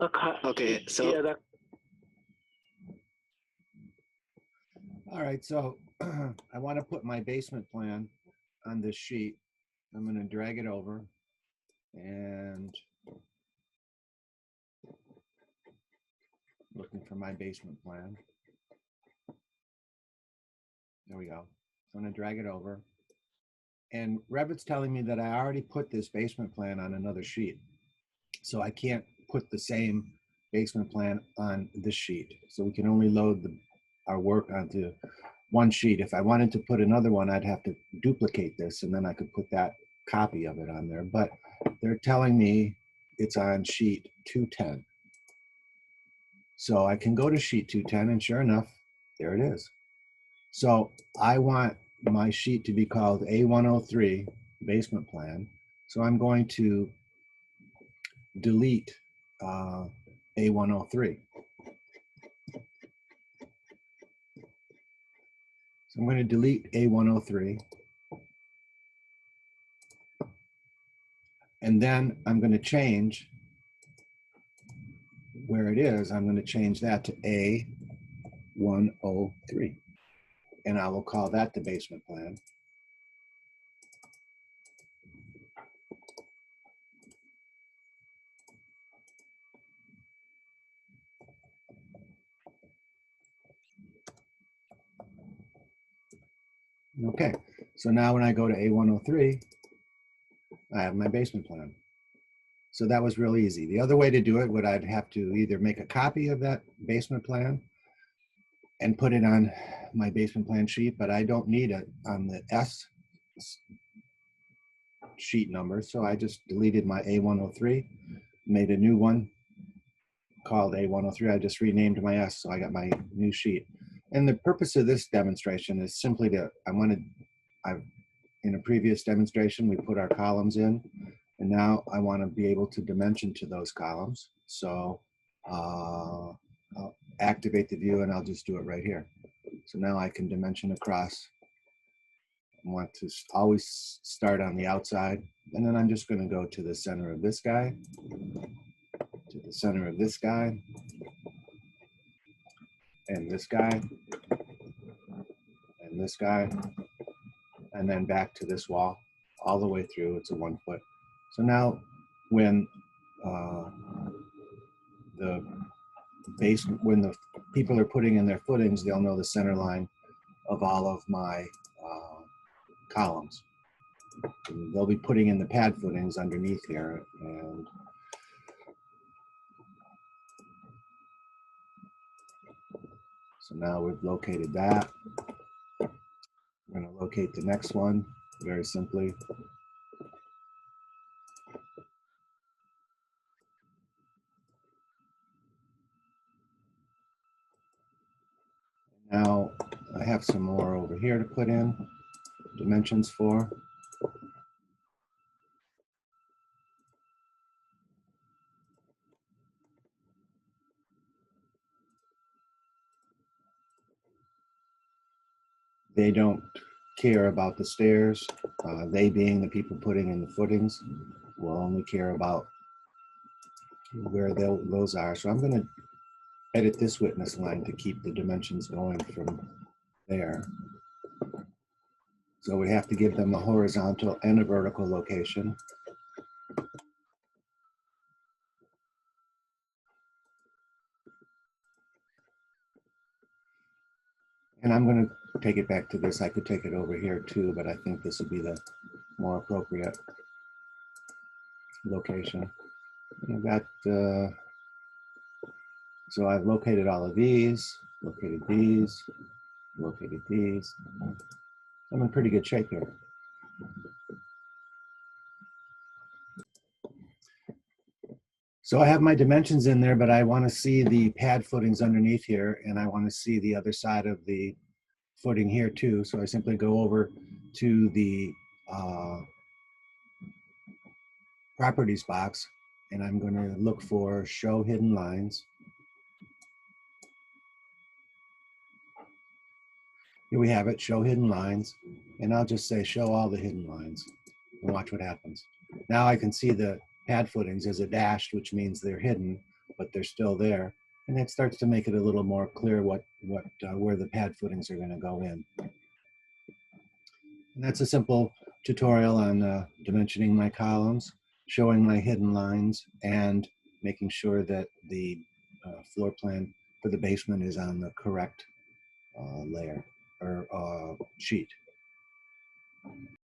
Okay, so Yeah, that All right, so I want to put my basement plan on this sheet. I'm going to drag it over and looking for my basement plan. There we go. So I'm going to drag it over. And Revit's telling me that I already put this basement plan on another sheet. So I can't put the same basement plan on this sheet. So we can only load our work onto one sheet. If I wanted to put another one, I'd have to duplicate this and then I could put that copy of it on there. But they're telling me it's on sheet 210. So I can go to sheet 210 and sure enough, there it is. So I want my sheet to be called A103 basement plan. So I'm going to delete A103. So I'm going to delete A103. And then I'm going to change where it is. I'm going to change that to A103. And I will call that the basement plan. Okay, so now when I go to A103, I have my basement plan. So that was real easy. The other way to do it would I'd have to either make a copy of that basement plan and put it on my basement plan sheet, but I don't need it on the S sheet number. So I just deleted my A103, made a new one called A103. I just renamed my S, so I got my new sheet. And the purpose of this demonstration is simply to, in a previous demonstration, we put our columns in, and now I want to be able to dimension to those columns. So I'll activate the view and I'll just do it right here. So now I can dimension across. I want to always start on the outside, and then I'm just going to go to the center of this guy, to the center of this guy, and this guy, and this guy, and then back to this wall, all the way through. It's a 1 foot. So now when when the people are putting in their footings, they'll know the center line of all of my columns. And they'll be putting in the pad footings underneath here. And so now we've located that. We're going to locate the next one very simply. Now I have some more over here to put in dimensions for. They don't care about the stairs. They being the people putting in the footings will only care about where those are. So I'm going to edit this witness line to keep the dimensions going from there. So we have to give them a horizontal and a vertical location. And I'm going to take it back to this. I could take it over here too, but I think this would be the more appropriate location. And I've got, so I've located all of these, located these, located these. I'm in pretty good shape here. So I have my dimensions in there, but I want to see the pad footings underneath here, and I want to see the other side of the footing here too. So I simply go over to the properties box, and I'm going to look for show hidden lines. Here we have it, show hidden lines, and I'll just say show all the hidden lines and watch what happens. Now I can see the pad footings as a dashed, which means they're hidden, but they're still there. And it starts to make it a little more clear where the pad footings are going to go in. And that's a simple tutorial on dimensioning my columns, showing my hidden lines, and making sure that the floor plan for the basement is on the correct layer or sheet.